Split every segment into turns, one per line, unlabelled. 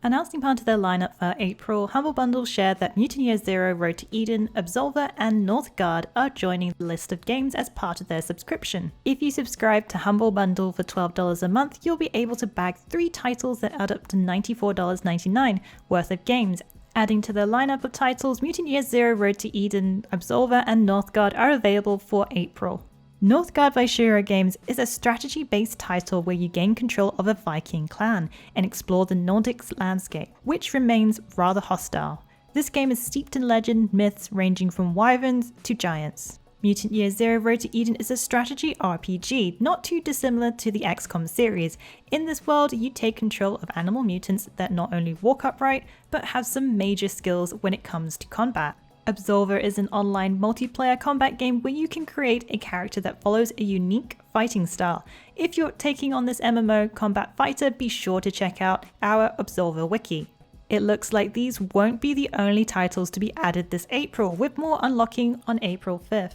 Announcing part of their lineup for April, Humble Bundle shared that Mutant Year Zero, Road to Eden, Absolver, and Northgard are joining the list of games as part of their subscription. If you subscribe to Humble Bundle for $12 a month, you'll be able to bag 3 titles that add up to $94.99 worth of games. Adding to their lineup of titles, Mutant Year Zero, Road to Eden, Absolver, and Northgard are available for April. Northgard by Shiro Games is a strategy-based title where you gain control of a Viking clan and explore the Nordic landscape, which remains rather hostile. This game is steeped in legend, myths ranging from wyverns to giants. Mutant Year Zero Road to Eden is a strategy RPG, not too dissimilar to the XCOM series. In this world, you take control of animal mutants that not only walk upright, but have some major skills when it comes to combat. Absolver is an online multiplayer combat game where you can create a character that follows a unique fighting style. If you're taking on this MMO combat fighter, be sure to check out our Absolver wiki. It looks like these won't be the only titles to be added this April, with more unlocking on April 5th.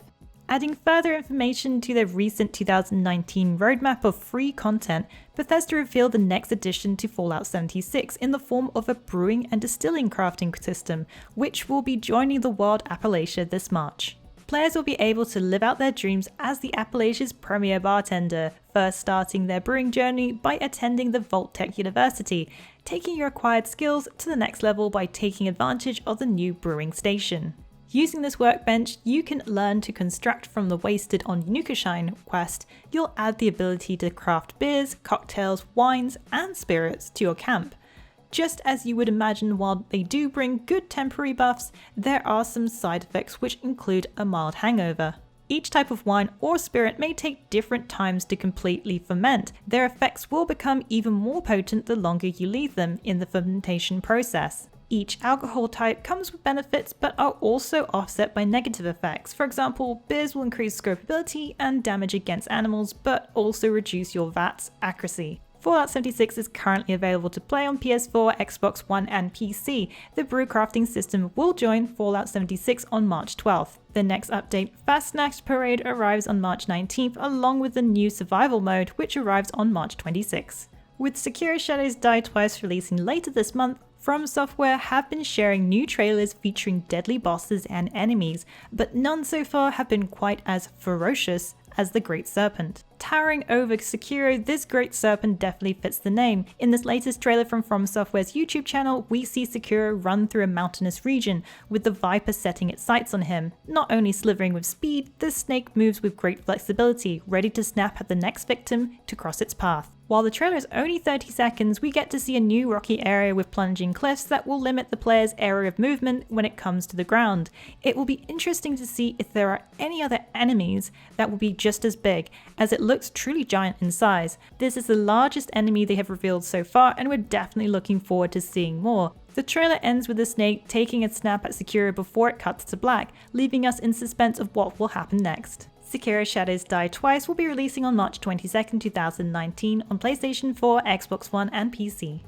Adding further information to their recent 2019 roadmap of free content, Bethesda revealed the next addition to Fallout 76 in the form of a brewing and distilling crafting system, which will be joining the World Appalachia this March. Players will be able to live out their dreams as the Appalachia's premier bartender, first starting their brewing journey by attending the Vault-Tec University, taking your acquired skills to the next level by taking advantage of the new brewing station. Using this workbench, you can learn to construct from the Wasted on Nukashine quest. You'll add the ability to craft beers, cocktails, wines, and spirits to your camp. Just as you would imagine, while they do bring good temporary buffs, there are some side effects which include a mild hangover. Each type of wine or spirit may take different times to completely ferment. Their effects will become even more potent the longer you leave them in the fermentation process. Each alcohol type comes with benefits but are also offset by negative effects. For example, beers will increase scopability and damage against animals, but also reduce your VAT's accuracy. Fallout 76 is currently available to play on PS4, Xbox One, and PC. The brew crafting system will join Fallout 76 on March 12th. The next update, Fast Snacks Parade, arrives on March 19th, along with the new survival mode, which arrives on March 26th. With Sekiro Shadows Die Twice releasing later this month, From Software have been sharing new trailers featuring deadly bosses and enemies, but none so far have been quite as ferocious as the Great Serpent. Towering over Sekiro, this Great Serpent definitely fits the name. In this latest trailer from Software's YouTube channel, we see Sekiro run through a mountainous region, with the Viper setting its sights on him. Not only slithering with speed, this snake moves with great flexibility, ready to snap at the next victim to cross its path. While the trailer is only 30 seconds, we get to see a new rocky area with plunging cliffs that will limit the player's area of movement when it comes to the ground. It will be interesting to see if there are any other enemies that will be just as big, as it looks truly giant in size. This is the largest enemy they have revealed so far, and we're definitely looking forward to seeing more. The trailer ends with the snake taking a snap at Sekiro before it cuts to black, leaving us in suspense of what will happen next. Sekiro Shadows Die Twice will be releasing on March 22, 2019 on PlayStation 4, Xbox One, and PC.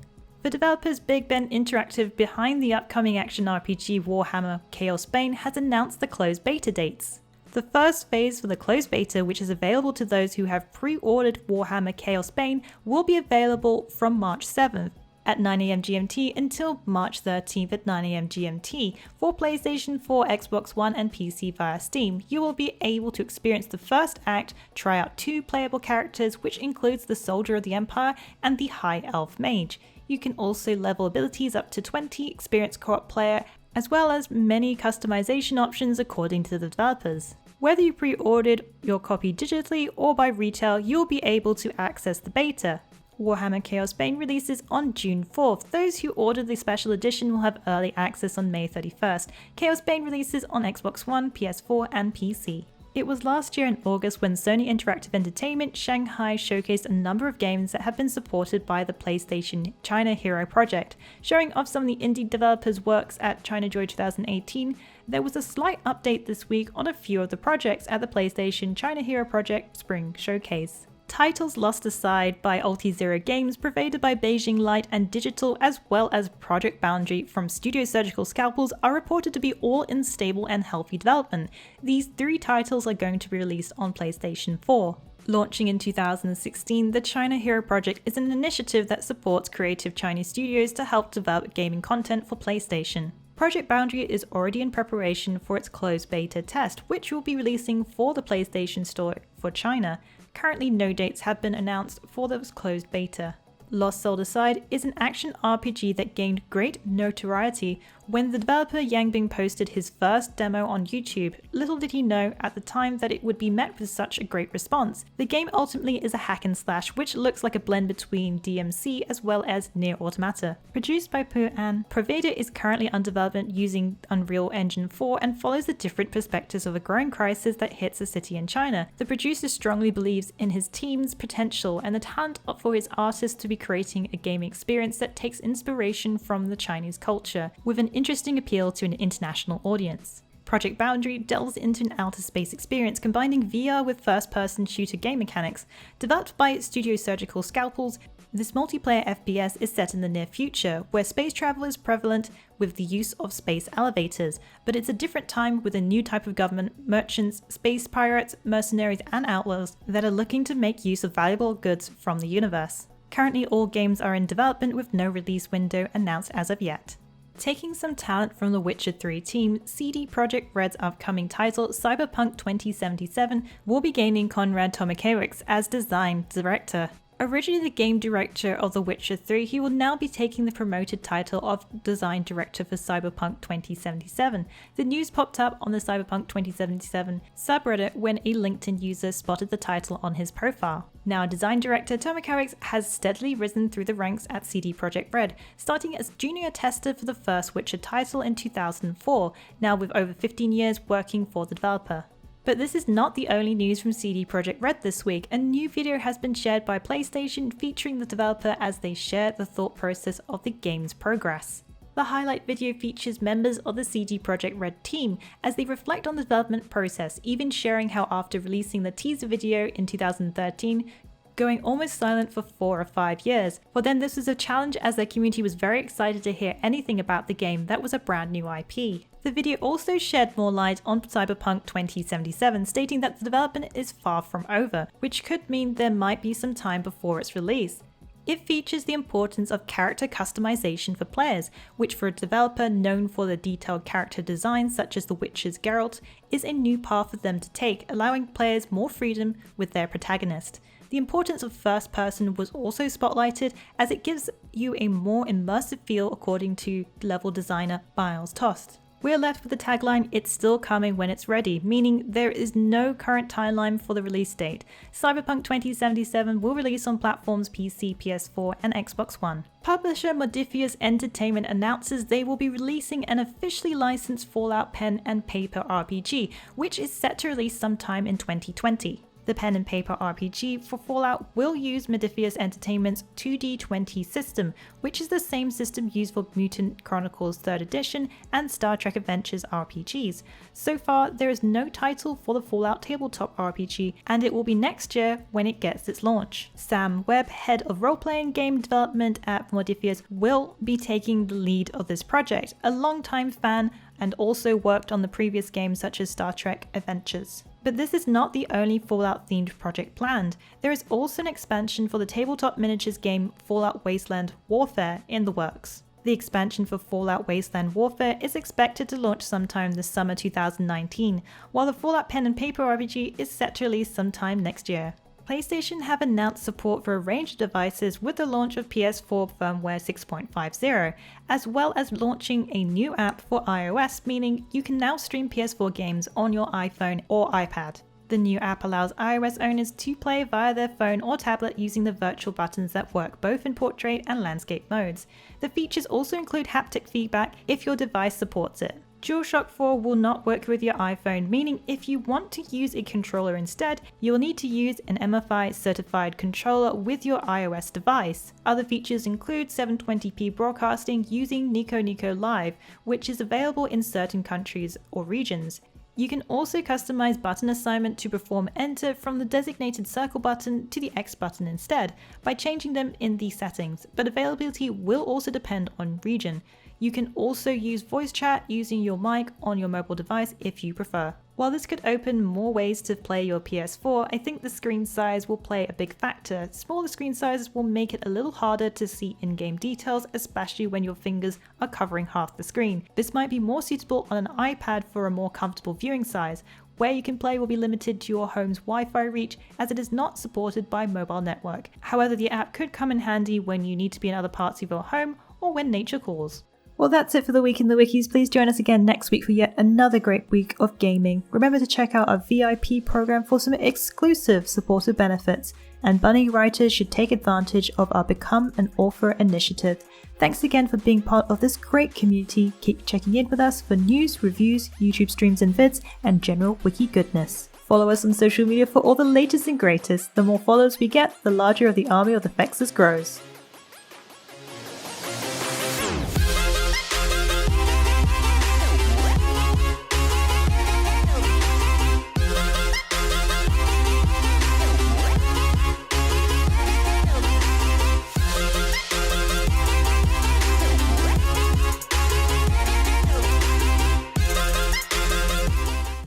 The developers Big Ben Interactive behind the upcoming action RPG Warhammer Chaosbane has announced the closed beta dates. The first phase for the closed beta, which is available to those who have pre-ordered Warhammer Chaosbane, will be available from March 7th. At 9 AM GMT until March 13th at 9 AM GMT. For PlayStation 4, Xbox One, and PC via Steam, you will be able to experience the first act, try out 2 playable characters, which includes the Soldier of the Empire and the High Elf Mage. You can also level abilities up to 20, experience co-op player, as well as many customization options according to the developers. Whether you pre-ordered your copy digitally or by retail, you'll be able to access the beta. Warhammer Chaosbane releases on June 4th. Those who ordered the special edition will have early access on May 31st. Chaosbane releases on Xbox One, PS4, and PC. It was last year in August when Sony Interactive Entertainment Shanghai showcased a number of games that have been supported by the PlayStation China Hero Project. Showing off some of the indie developers' works at China Joy 2018, there was a slight update this week on a few of the projects at the PlayStation China Hero Project Spring Showcase. Titles lost aside by Ulti-Zero Games, provided by Beijing Light and Digital, as well as Project Boundary from Studio Surgical Scalpels, are reported to be all in stable and healthy development. These 3 titles are going to be released on PlayStation 4. Launching in 2016, the China Hero Project is an initiative that supports creative Chinese studios to help develop gaming content for PlayStation. Project Boundary is already in preparation for its closed beta test, which will be releasing for the PlayStation Store for China. Currently, no dates have been announced for this closed beta. Lost Soul Aside is an action RPG that gained great notoriety when the developer Yang Bing posted his first demo on YouTube. Little did he know at the time that it would be met with such a great response. The game ultimately is a hack and slash which looks like a blend between DMC as well as Nier Automata. Produced by Pu An, Proveda is currently under development using Unreal Engine 4 and follows the different perspectives of a growing crisis that hits a city in China. The producer strongly believes in his team's potential and the talent for his artists to be creating a gaming experience that takes inspiration from the Chinese culture, with an interesting appeal to an international audience. Project Boundary delves into an outer space experience combining VR with first-person shooter game mechanics. Developed by Studio Surgical Scalpels, this multiplayer FPS is set in the near future, where space travel is prevalent with the use of space elevators, but it's a different time with a new type of government, merchants, space pirates, mercenaries and outlaws that are looking to make use of valuable goods from the universe. Currently all games are in development with no release window announced as of yet. Taking some talent from the Witcher 3 team, CD Projekt Red's upcoming title Cyberpunk 2077 will be gaining Konrad Tomakiewicz as design director. Originally the game director of The Witcher 3, he will now be taking the promoted title of design director for Cyberpunk 2077. The news popped up on the Cyberpunk 2077 subreddit when a LinkedIn user spotted the title on his profile. Now design director Tomakiewicz has steadily risen through the ranks at CD Projekt Red, starting as junior tester for the first Witcher title in 2004, now with over 15 years working for the developer. But this is not the only news from CD Projekt Red this week. A new video has been shared by PlayStation featuring the developer as they share the thought process of the game's progress. The highlight video features members of the CD Projekt Red team as they reflect on the development process, even sharing how after releasing the teaser video in 2013, going almost silent for 4 or 5 years. For them this was a challenge as their community was very excited to hear anything about the game that was a brand new IP. The video also shed more light on Cyberpunk 2077, stating that the development is far from over, which could mean there might be some time before its release. It features the importance of character customization for players, which for a developer known for the detailed character design such as The Witcher's Geralt, is a new path for them to take, allowing players more freedom with their protagonist. The importance of first person was also spotlighted as it gives you a more immersive feel according to level designer Miles Tost. We're left with the tagline, "It's still coming when it's ready," meaning there is no current timeline for the release date. Cyberpunk 2077 will release on platforms PC, PS4 and Xbox One. Publisher Modifius Entertainment announces they will be releasing an officially licensed Fallout pen and paper RPG, which is set to release sometime in 2020. The pen and paper RPG for Fallout will use Modifius Entertainment's 2D20 system, which is the same system used for Mutant Chronicles 3rd Edition and Star Trek Adventures RPGs. So far, there is no title for the Fallout tabletop RPG, and it will be next year when it gets its launch. Sam Webb, head of role-playing game development at Modifius, will be taking the lead of this project, a longtime fan and also worked on the previous games such as Star Trek Adventures. But this is not the only Fallout-themed project planned. There is also an expansion for the tabletop miniatures game Fallout Wasteland Warfare in the works. The expansion for Fallout Wasteland Warfare is expected to launch sometime this summer 2019, while the Fallout pen and paper RPG is set to release sometime next year. PlayStation have announced support for a range of devices with the launch of PS4 firmware 6.50, as well as launching a new app for iOS, meaning you can now stream PS4 games on your iPhone or iPad. The new app allows iOS owners to play via their phone or tablet using the virtual buttons that work both in portrait and landscape modes. The features also include haptic feedback if your device supports it. DualShock 4 will not work with your iPhone, meaning if you want to use a controller instead, you will need to use an MFI certified controller with your iOS device. Other features include 720p broadcasting using Nico Nico Live, which is available in certain countries or regions. You can also customize button assignment to perform enter from the designated circle button to the X button instead by changing them in the settings, but availability will also depend on region. You can also use voice chat using your mic on your mobile device if you prefer. While this could open more ways to play your PS4, I think the screen size will play a big factor. Smaller screen sizes will make it a little harder to see in-game details, especially when your fingers are covering half the screen. This might be more suitable on an iPad for a more comfortable viewing size. Where you can play will be limited to your home's Wi-Fi reach as it is not supported by mobile network. However, the app could come in handy when you need to be in other parts of your home or when nature calls. Well, that's it for the Week in the Wikis. Please join us again next week for yet another great week of gaming. Remember to check out our VIP program for some exclusive supporter benefits, and budding writers should take advantage of our Become an Author initiative. Thanks again for being part of this great community. Keep checking in with us for news, reviews, YouTube streams and vids, and general wiki goodness. Follow us on social media for all the latest and greatest. The more followers we get, the larger of the army of the Fexers grows.